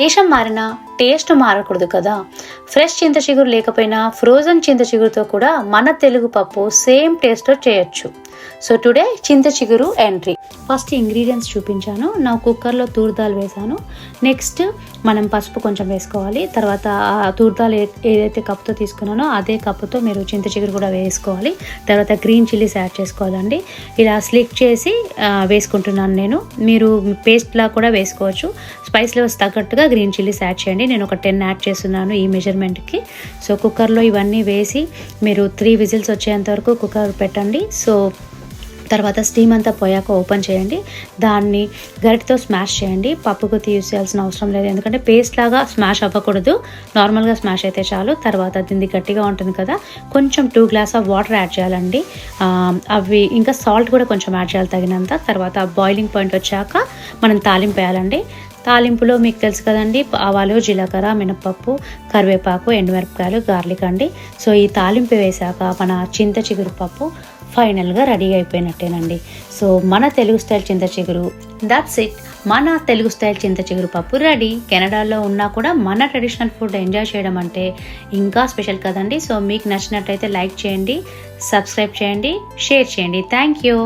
దేశం మారినా టేస్ట్ మారకూడదు కదా. ఫ్రెష్ చింత చిగురు లేకపోయినా ఫ్రోజన్ చింత చిగురుతో కూడా మన తెలుగు పప్పు సేమ్ టేస్ట్తో చేయొచ్చు. సో టుడే చింత చిగురు ఎంట్రీ. ఫస్ట్ ఇంగ్రీడియంట్స్ చూపించాను. నా కుక్కర్లో తూర్దాలు వేసాను. నెక్స్ట్ మనం పసుపు కొంచెం వేసుకోవాలి. తర్వాత ఆ తూర్దాలు ఏదైతే కప్పుతో తీసుకున్నానో అదే కప్పుతో మీరు చింత చిగురు కూడా వేసుకోవాలి. తర్వాత గ్రీన్ చిల్లీస్ యాడ్ చేసుకోవాలండి. ఇలా స్లిక్ చేసి వేసుకుంటున్నాను నేను. మీరు పేస్ట్లా కూడా వేసుకోవచ్చు. స్పైస్ లెవెల్స్ తగ్గట్టుగా గ్రీన్ చిల్లీస్ యాడ్ చేయండి. నేను ఒక 10 యాడ్ చేస్తున్నాను ఈ మెజర్మెంట్కి. సో కుక్కర్లో ఇవన్నీ వేసి మీరు 3 విజిల్స్ వచ్చేంత వరకు కుక్కర్ పెట్టండి. సో తర్వాత స్టీమ్ అంతా పోయాక ఓపెన్ చేయండి. దాన్ని గరిటతో స్మాష్ చేయండి. పప్పుకు తీసేయాల్సిన అవసరం లేదు, ఎందుకంటే పేస్ట్ లాగా స్మాష్ అవ్వకూడదు. నార్మల్గా స్మాష్ అయితే చాలు. తర్వాత దీన్ని గట్టిగా ఉంటుంది కదా, కొంచెం 2 గ్లాస్ ఆఫ్ వాటర్ యాడ్ చేయాలండి. అవి ఇంకా సాల్ట్ కూడా కొంచెం యాడ్ చేయాలి తగినంత. తర్వాత బాయిలింగ్ పాయింట్ వచ్చాక మనం తాలింపు వేయాలండి. తాలింపులో మీకు తెలుసు కదండి, ఆవాలు, జీలకర్ర, మినపప్పు, కరివేపాకు, ఎండుమిరపకాయలు, గార్లిక్ అండి. సో ఈ తాలింపు వేసాక మన చింత చిగురు పప్పు ఫైనల్గా రెడీ అయిపోయినట్టేనండి. సో మన తెలుగు స్టైల్ చింత చిగురు, దట్స్ ఇట్. మన తెలుగు స్టైల్ చింత చిగురు పప్పు రెడీ. కెనడాలో ఉన్నా కూడా మన ట్రెడిషనల్ ఫుడ్ ఎంజాయ్ చేయడం అంటే ఇంకా స్పెషల్ కదండి. సో మీకు నచ్చినట్టయితే లైక్ చేయండి, సబ్స్క్రైబ్ చేయండి, షేర్ చేయండి. Thank you.